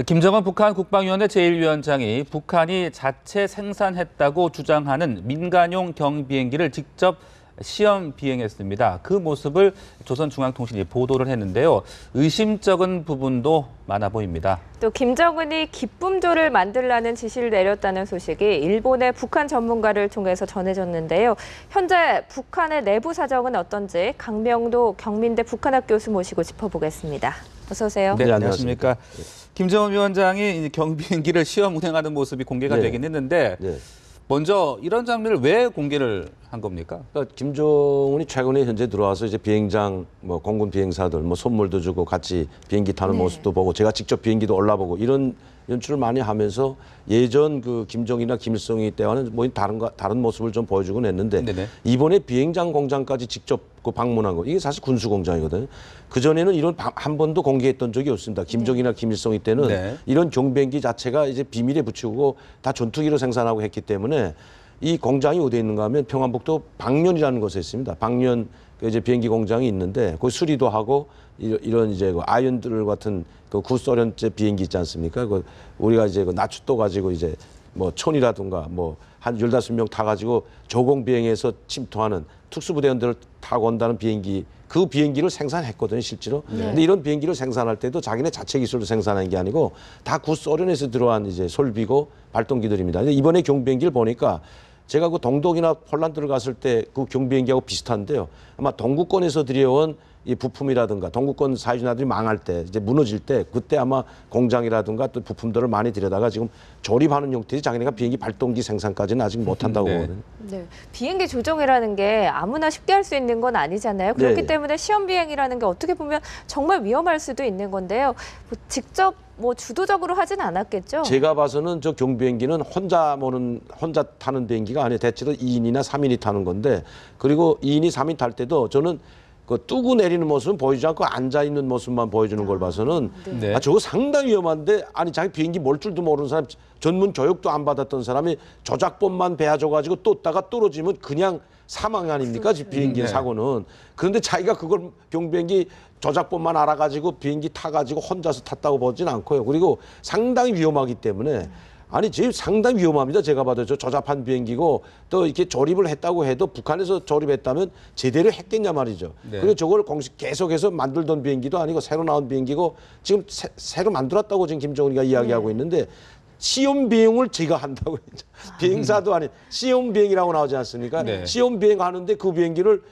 김정은 북한 국방위원회 제1위원장이 북한이 자체 생산했다고 주장하는 민간용 경비행기를 직접 시험 비행했습니다. 그 모습을 조선중앙통신이 보도를 했는데요. 의심쩍은 부분도 많아 보입니다. 또 김정은이 기쁨조를 만들라는 지시를 내렸다는 소식이 일본의 북한 전문가를 통해서 전해졌는데요. 현재 북한의 내부 사정은 어떤지 강명도 경민대 북한학 교수 모시고 짚어보겠습니다. 어서 오세요. 네, 안녕하십니까. 김정은 위원장이 경비행기를 시험 운행하는 모습이 공개가 되긴 했는데 먼저 이런 장면을 왜 공개를 한 겁니까? 그러니까 김정은이 최근에 현재 들어와서 이제 비행장, 뭐 공군 비행사들, 뭐 선물도 주고 같이 비행기 타는 모습도 보고 제가 직접 비행기도 올라보고 이런 연출을 많이 하면서 예전 그 김정일이나 김일성이 때와는 뭐 다른 모습을 좀 보여주곤 했는데 이번에 비행장 공장까지 직접 그 방문한 거 이게 사실 군수 공장이거든요. 그 전에는 이런 한 번도 공개했던 적이 없습니다. 김정일이나 김일성이 때는 이런 경비행기 자체가 이제 비밀에 붙이고 다 전투기로 생산하고 했기 때문에 이 공장이 어디에 있는가 하면 평안북도 방면이라는 곳에 있습니다. 방면 그 이제 비행기 공장이 있는데 그 수리도 하고 이런 이제 그 아이언들 같은 그 구소련제 비행기 있지 않습니까? 그 우리가 이제 그 나추도 가지고 이제 뭐 촌이라든가 뭐 한 15명 타가지고 조공 비행에서 침투하는 특수부대원들을 타고 온다는 비행기 그 비행기를 생산했거든요, 실제로. 근데 이런 비행기를 생산할 때도 자기네 자체 기술로 생산한 게 아니고 다 구소련에서 들어온 이제 솔비고 발동기들입니다. 근데 이번에 경비행기를 보니까 제가 그 동독이나 폴란드를 갔을 때 그 경비행기하고 비슷한데요. 아마 동구권에서 들여온 이 부품이라든가 동구권 사회주의나들이 망할 때 이제 무너질 때 그때 아마 공장이라든가 또 부품들을 많이 들여다가 지금 조립하는 형태지 자기네가 비행기 발동기 생산까지는 아직 못한다고 보거든요. 네. 비행기 조종이라는 게 아무나 쉽게 할 수 있는 건 아니잖아요. 그렇기 때문에 시험 비행이라는 게 어떻게 보면 정말 위험할 수도 있는 건데요. 뭐 직접 뭐 주도적으로 하진 않았겠죠? 제가 봐서는 저 경비행기는 혼자 타는 비행기가 아니에요. 대체로 2인이나 3인이 타는 건데 그리고 2인이 3인 탈 때도 저는 그 뚜고 내리는 모습은 보여주지 않고 앉아있는 모습만 보여주는 걸 봐서는 저거 상당히 위험한데 아니 자기 비행기 몰 줄도 모르는 사람 전문 교육도 안 받았던 사람이 조작법만 배워줘가지고 떴다가 떨어지면 그냥 사망 아닙니까? 비행기 사고는. 그런데 자기가 그걸 경비행기 조작법만 알아가지고 비행기 타가지고 혼자서 탔다고 보진 않고요. 그리고 상당히 위험하기 때문에 아니 지금 상당히 위험합니다. 제가 봐도 저 조잡한 비행기고 또 이렇게 조립을 했다고 해도 북한에서 조립했다면 제대로 했겠냐 말이죠. 그리고 저걸 공식 계속해서 만들던 비행기도 아니고 새로 나온 비행기고 지금 새로 만들었다고 지금 김정은이가 이야기하고 있는데 시험 비행을 제가 한다고 했죠. 비행사도 아닌 시험 비행이라고 나오지 않습니까? 시험 비행하는데 그 비행기를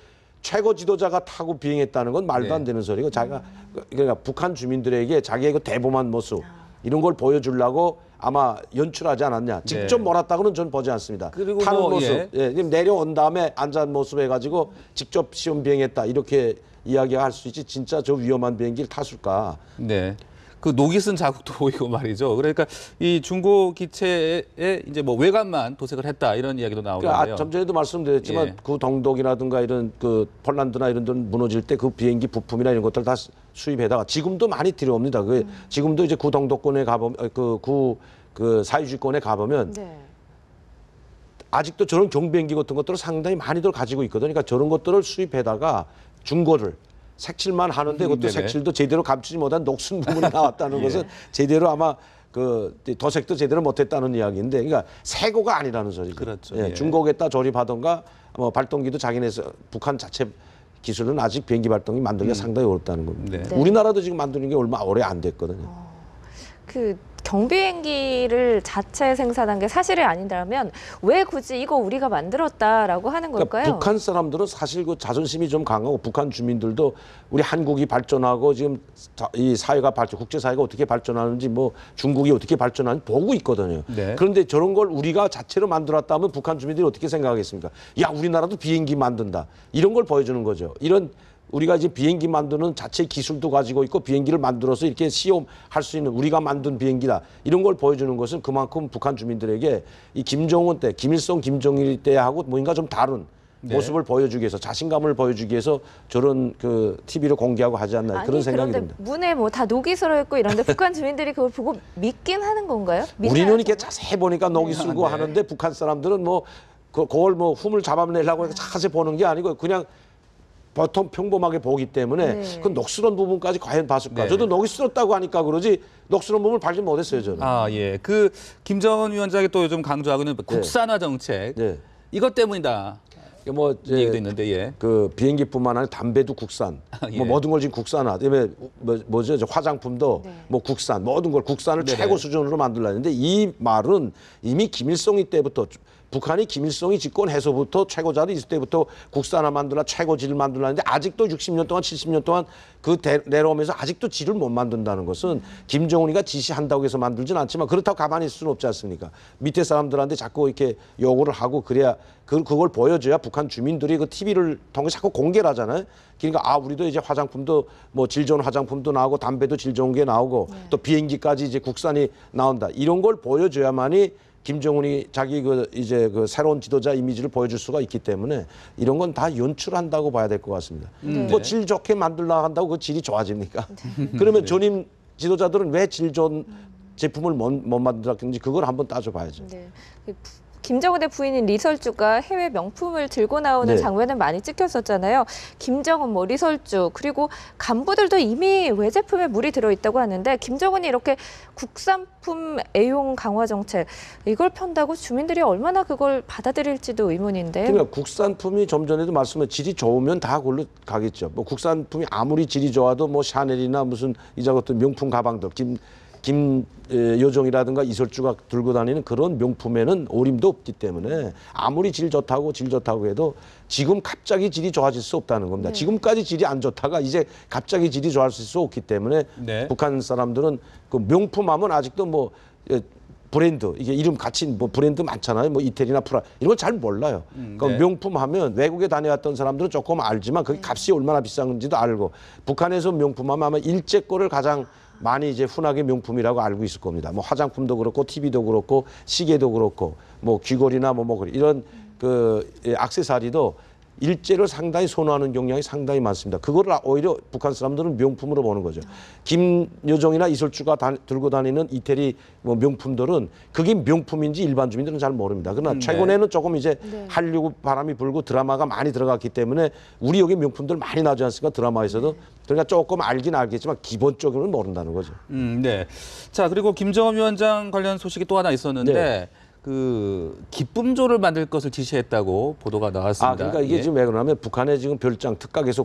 최고 지도자가 타고 비행했다는 건 말도 안 되는 소리고 자기가 그러니까 북한 주민들에게 자기의 그 대범한 모습 이런 걸 보여주려고 아마 연출하지 않았냐. 직접 몰았다고는 저는 보지 않습니다. 그리고 타는 모습, 내려온 다음에 앉은 모습 해가지고 직접 시험 비행했다 이렇게 이야기할 수 있지. 진짜 저 위험한 비행기를 탔을까? 네. 그 녹이 쓴 자국도 보이고 말이죠. 그러니까 이 중고 기체에 이제 뭐 외관만 도색을 했다 이런 이야기도 나오는데요. 그러니까 좀 전에도 말씀드렸지만 그 동독이라든가 이런 그 폴란드나 이런 데 무너질 때 그 비행기 부품이나 이런 것들 다 수입해다가 지금도 많이 들여옵니다. 그 지금도 이제 구 동독권에 가보면 그 사회주의권에 가보면 아직도 저런 경비행기 같은 것들을 상당히 많이들 가지고 있거든요. 그러니까 저런 것들을 수입해다가 중고를 색칠만 하는데 그것도 색칠도 제대로 감추지 못한 녹슨 부분이 나왔다는 것은 제대로 아마 그 도색도 제대로 못했다는 이야기인데, 그러니까 새고가 아니라는 소리죠. 그렇죠. 중국에다 조립하던가 뭐 발동기도 자기네서 북한 자체 기술은 아직 비행기 발동기 만들기가 상당히 어렵다는 겁니다. 우리나라도 지금 만드는 게 얼마 오래 안 됐거든요. 그 경비행기를 자체 생산한 게 사실이 아니라면 왜 굳이 이거 우리가 만들었다라고 하는 걸까요? 그러니까 북한 사람들은 사실 그 자존심이 좀 강하고 북한 주민들도 우리 한국이 발전하고 지금 이 사회가 국제사회가 어떻게 발전하는지 뭐 중국이 어떻게 발전하는지 보고 있거든요. 그런데 저런 걸 우리가 자체로 만들었다 하면 북한 주민들이 어떻게 생각하겠습니까? 야, 우리나라도 비행기 만든다. 이런 걸 보여주는 거죠. 이런 우리가 이제 비행기 만드는 자체 기술도 가지고 있고 비행기를 만들어서 이렇게 시험할 수 있는 우리가 만든 비행기다. 이런 걸 보여주는 것은 그만큼 북한 주민들에게 이 김정은 때, 김일성, 김정일 때하고 뭔가 좀 다른 모습을 보여주기 위해서 자신감을 보여주기 위해서 저런 그 TV를 공개하고 하지 않나 그런 생각이 듭니다. 문에 뭐 다 녹이 슬어 있고 이런데 북한 주민들이 그걸 보고 믿긴 하는 건가요? 우리는 이렇게 자세히 보니까 녹이 슬고 하는데 북한 사람들은 뭐 그걸 뭐 흠을 잡아내려고 해서 자세히 보는 게 아니고 그냥 보통 평범하게 보기 때문에 네. 그 녹슬은 부분까지 과연 봤을까? 네. 저도 녹슬었다고 하니까 그러지 녹슬은 부분을 발견 못했어요 저는. 아, 예. 그 김정은 위원장이 또 요즘 강조하고는 국산화 정책. 네. 이것 때문이다. 뭐 이제 얘기도 있는데, 예. 그 비행기뿐만 아니라 담배도 국산, 예. 뭐 모든 걸 지금 국산화. 그다음에 뭐죠? 화장품도 네. 뭐 국산, 모든 걸 국산을 네네. 최고 수준으로 만들려는데 이 말은 이미 김일성이 때부터 북한이 김일성이 집권해서부터 최고자리 있을 때부터 국산화 만들라 최고 질을 만들라는데 아직도 60년 동안 70년 동안 그 내려오면서 아직도 질을 못 만든다는 것은 김정은이가 지시한다고 해서 만들진 않지만 그렇다고 가만히 있을 수는 없지 않습니까? 밑에 사람들한테 자꾸 이렇게 요구를 하고 그래야 그걸 보여줘야 북한 주민들이 그 TV를 통해 자꾸 공개를 하잖아요. 그러니까 아 우리도 이제 화장품도 뭐 질 좋은 화장품도 나오고 담배도 질 좋은 게 나오고 또 비행기까지 이제 국산이 나온다. 이런 걸 보여줘야만이 김정은이 자기 그 새로운 지도자 이미지를 보여줄 수가 있기 때문에 이런 건 다 연출한다고 봐야 될 것 같습니다. 뭐 질 좋게 만들려 한다고 그 질이 좋아집니까? 그러면 전임 지도자들은 왜 질 좋은 제품을 못 만들었는지 그걸 한번 따져봐야죠. 네. 김정은의 부인인 리설주가 해외 명품을 들고 나오는 네. 장면은 많이 찍혔었잖아요. 김정은, 뭐 리설주, 그리고 간부들도 이미 외제품에 물이 들어있다고 하는데 김정은이 이렇게 국산품 애용 강화 정책 이걸 편다고 주민들이 얼마나 그걸 받아들일지도 의문인데요. 그러니까 국산품이 좀 전에도 말씀해 질이 좋으면 다 그걸로 가겠죠. 뭐 국산품이 아무리 질이 좋아도 뭐 샤넬이나 무슨 이자 같은 명품 가방들 김여정이라든가 이설주가 들고 다니는 그런 명품에는 오림도 없기 때문에 아무리 질 좋다고 해도 지금 갑자기 질이 좋아질 수 없다는 겁니다. 네. 지금까지 질이 안 좋다가 이제 갑자기 질이 좋아질 수 없기 때문에 네. 북한 사람들은 그 명품하면 아직도 뭐 브랜드 이게 이름 같이 뭐 브랜드 많잖아요. 뭐 이태리나 프라 이런 걸 잘 몰라요. 그러니까 네. 명품하면 외국에 다녀왔던 사람들은 조금 알지만 그 값이 얼마나 비싼지도 알고 북한에서 명품하면 아마 일제 거를 가장 많이 이제 흔하게 명품이라고 알고 있을 겁니다. 뭐 화장품도 그렇고 TV도 그렇고 시계도 그렇고 뭐 귀걸이나 뭐 이런 그 액세서리도 일제를 상당히 선호하는 경향이 상당히 많습니다. 그거를 오히려 북한 사람들은 명품으로 보는 거죠. 김여정이나 이설주가 들고 다니는 이태리 뭐 명품들은 그게 명품인지 일반 주민들은 잘 모릅니다. 그러나 최근에는 조금 이제 한류 바람이 불고 드라마가 많이 들어갔기 때문에 우리 여기 명품들 많이 나오지 않습니까? 드라마에서도. 그러니까 조금 알긴 알겠지만 기본적으로는 모른다는 거죠. 네. 자, 그리고 김정은 위원장 관련 소식이 또 하나 있었는데 네. 그 기쁨조를 만들 것을 지시했다고 보도가 나왔습니다. 그러니까 이게 예. 지금 왜 그러냐면 북한에 지금 별장 특각에서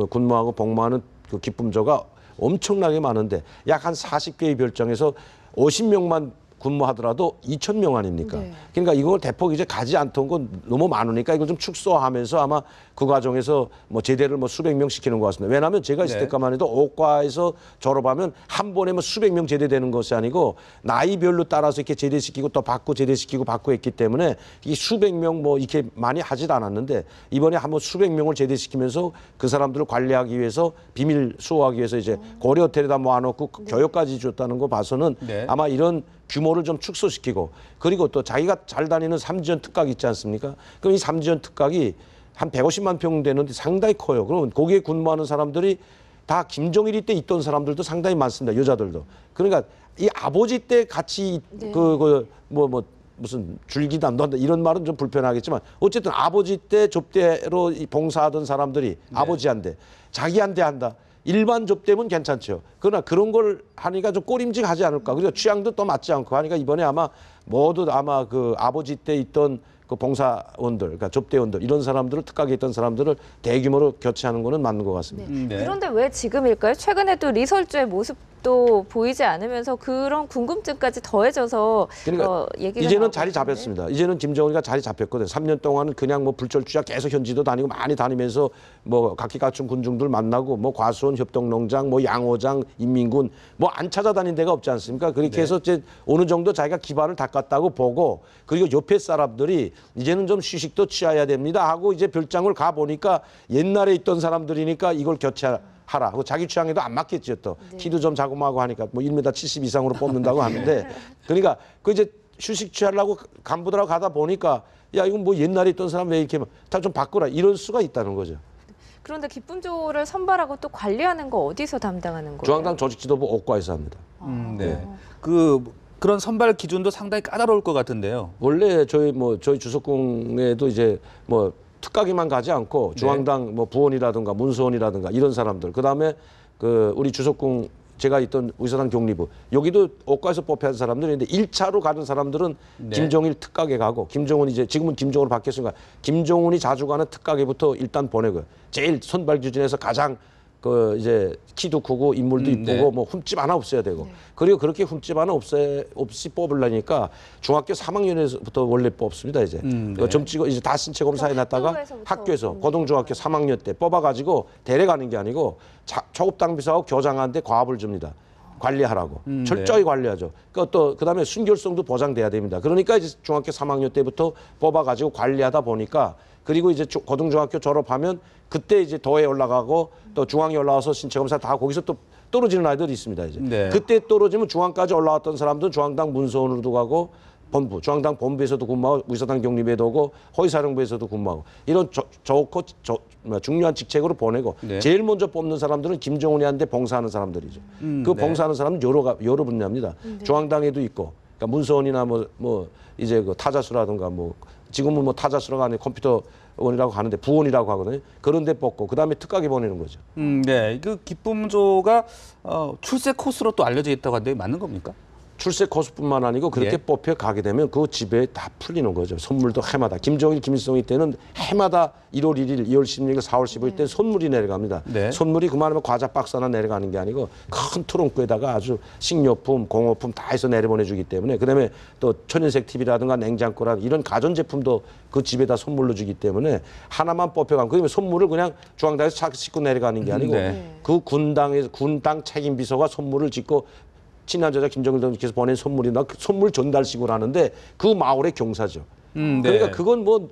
근무하고 복무하는 그 기쁨조가 엄청나게 많은데 약 한 40개의 별장에서 50명만 근무하더라도 2,000명 아닙니까? 네. 그러니까 이걸 대폭 이제 가지 않던 건 너무 많으니까 이걸 좀 축소하면서 아마 그 과정에서 뭐 제대를 뭐 수백 명 시키는 것 같습니다. 왜냐하면 제가 있을 네. 때까만 해도 오과에서 졸업하면 한 번에 뭐 수백 명 제대되는 것이 아니고 나이별로 따라서 이렇게 제대시키고 또 받고 제대시키고 받고 했기 때문에 이 수백 명 뭐 이렇게 많이 하질 않았는데 이번에 한번 수백 명을 제대시키면서 그 사람들을 관리하기 위해서 비밀 수호하기 위해서 이제 고려 호텔에다 모아놓고 교육까지 줬다는 거 봐서는 네. 아마 이런 규모를 좀 축소시키고 그리고 또 자기가 잘 다니는 삼지연 특각 있지 않습니까? 그럼 이 삼지연 특각이 한 150만 평 되는데 상당히 커요. 그러면 거기에 근무하는 사람들이 다 김정일이 때 있던 사람들도 상당히 많습니다. 여자들도. 그러니까 이 아버지 때 같이 네. 무슨 줄기다 논다 이런 말은 좀 불편하겠지만 어쨌든 아버지 때 접대로 봉사하던 사람들이 아버지한테 자기한테 한다. 일반 접대면 괜찮죠. 그러나 그런 걸 하니까 좀 꼬림직하지 않을까. 그리고 취향도 또 맞지 않고 하니까 이번에 아마 모두 아마 그 아버지 때 있던 그 봉사원들, 그러니까 접대원들 이런 사람들을 특각에 있던 사람들을 대규모로 교체하는 거는 맞는 것 같습니다. 네. 그런데 왜 지금일까요? 최근에도 리설주의 모습도 보이지 않으면서 그런 궁금증까지 더해져서 그러니까 얘기가 이제는 나오고 자리 있는데. 잡혔습니다. 이제는 김정은이가 자리 잡혔거든요. 3년 동안은 그냥 뭐 불철주야 계속 현지도 다니고 많이 다니면서 뭐 각기 갖춘 군중들 만나고 뭐 과수원 협동농장, 뭐 양호장, 인민군 뭐 안 찾아다닌 데가 없지 않습니까? 그렇게 해서 이제 어느 정도 자기가 기반을 닦았다고 보고 그리고 옆에 사람들이 이제는 좀 휴식도 취해야 됩니다 하고 이제 별장을 가 보니까 옛날에 있던 사람들이니까 이걸 교체하라 하고 자기 취향에도 안 맞겠죠 또 키도 좀 자그마하고 하니까 뭐 1m 70 이상으로 뽑는다고 하는데 그러니까 그 이제 휴식 취하려고 간부들하고 가다 보니까 야 이건 뭐 옛날에 있던 사람 왜 이렇게 다 좀 바꾸라 이럴 수가 있다는 거죠. 그런데 기쁨조를 선발하고 또 관리하는 거 어디서 담당하는 거예요? 중앙당 조직지도부 옥과에서 합니다. 네. 그런 선발 기준도 상당히 까다로울 것 같은데요. 원래 저희 주석궁에도 이제 뭐 특가기만 가지 않고 중앙당 뭐 부원이라든가 문수원이라든가 이런 사람들, 그다음에 그 우리 주석궁 제가 있던 의사당 경리부 여기도 옷가에서 뽑혀야 하는 사람들인데 1차로 가는 사람들은 김정일 특가계 가고 김정은 이제 지금은 김정은으로 바뀌었으니까 김정은이 자주 가는 특가계부터 일단 보내고요. 제일 선발주진에서 가장 그 이제 키도 크고 인물도 이쁘고 뭐 흠집 하나 없어야 되고 그리고 그렇게 흠집 하나 없이 뽑으려니까 중학교 3학년에서부터 원래 뽑습니다. 이제 점 찍어 이제 다 신체 검사해 놨다가 학교에서 고등중학교 3학년 때 뽑아가지고 데려가는 게 아니고 초급당 비서하고 교장한테 과업을 줍니다. 관리하라고 철저히 관리하죠. 또 그다음에 순결성도 보장돼야 됩니다. 그러니까 이제 중학교 3학년 때부터 뽑아가지고 관리하다 보니까 그리고 이제 고등중학교 졸업하면 그때 이제 도에 올라가고 또 중앙에 올라와서 신체 검사 다 거기서 또 떨어지는 아이들이 있습니다. 이제 그때 떨어지면 중앙까지 올라왔던 사람들은 중앙당 문서원으로도 가고 본부, 중앙당 본부에서도 근무하고 의사당 경리부에도 오고 허위사령부에서도 근무하고 이런 좋고 중요한 직책으로 보내고 제일 먼저 뽑는 사람들은 김정은이한테 봉사하는 사람들이죠. 그 봉사하는 사람은 여러 분야입니다. 중앙당에도 있고, 그러니까 문서원이나 뭐 이제 그 타자수라든가 뭐 지금은 뭐 타자수라가 아니고 컴퓨터원이라고 하는데 부원이라고 하거든요. 그런 데 뽑고 그다음에 특가기 보내는 거죠. 네. 그 기쁨조가 출세 코스로 또 알려져 있다고 하는데 맞는 겁니까? 출세 코스뿐만 아니고 그렇게 뽑혀 가게 되면 그 집에 다 풀리는 거죠. 선물도 해마다. 김정일, 김일성이 때는 해마다 1월 1일, 2월 16일, 4월 15일 때 선물이 내려갑니다. 선물이 그만하면 과자 박스 하나 내려가는 게 아니고 큰 트렁크에다가 아주 식료품, 공업품 다 해서 내려보내주기 때문에 그다음에 또 천연색 TV라든가 냉장고라든가 이런 가전제품도 그 집에다 선물로 주기 때문에 하나만 뽑혀가면 그러면 선물을 그냥 중앙당에서 차 싣고 내려가는 게 아니고 그 군당 책임 비서가 선물을 짓고 친한 저자 김정일 대통령께서 보낸 선물이나 그 선물 전달식을 하는데 그 마을의 경사죠. 그러니까 그건 뭐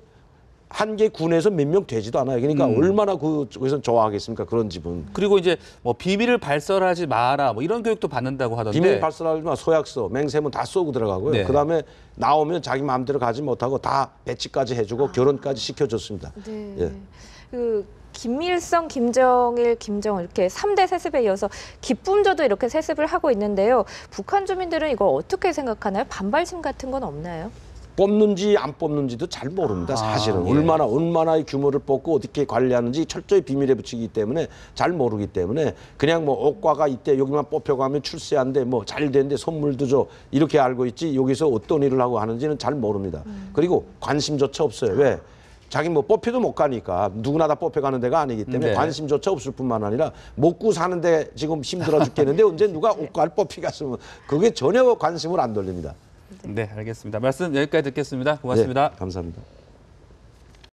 한 개 군에서 몇 명 되지도 않아요. 그러니까 얼마나 거기서 좋아하겠습니까? 그런 집은. 그리고 이제 뭐 비밀을 발설하지 마라 뭐 이런 교육도 받는다고 하던데. 비밀 발설하지 마, 소약서, 맹세문 다 쏘고 들어가고요. 그다음에 나오면 자기 마음대로 가지 못하고 다 배치까지 해주고 결혼까지 시켜줬습니다. 예. 김일성, 김정일, 김정은 이렇게 3대 세습에 이어서 기쁨조도 이렇게 세습을 하고 있는데요. 북한 주민들은 이걸 어떻게 생각하나요? 반발심 같은 건 없나요? 뽑는지 안 뽑는지도 잘 모릅니다. 사실은 얼마나의 규모를 뽑고 어떻게 관리하는지 철저히 비밀에 붙이기 때문에 잘 모르기 때문에 그냥 뭐 옥과가 이때 여기만 뽑혀가면 출세한데 뭐 잘 되는데 선물도 줘 이렇게 알고 있지 여기서 어떤 일을 하고 하는지는 잘 모릅니다. 그리고 관심조차 없어요. 왜? 자기 뭐 뽑혀도 못 가니까 누구나 다 뽑혀가는 데가 아니기 때문에 관심조차 없을 뿐만 아니라 먹고 사는데 지금 힘들어 죽겠는데 언제 누가 옷갈 뽑히겠으면 그게 전혀 관심을 안 돌립니다. 네, 알겠습니다. 말씀 여기까지 듣겠습니다. 고맙습니다. 네, 감사합니다.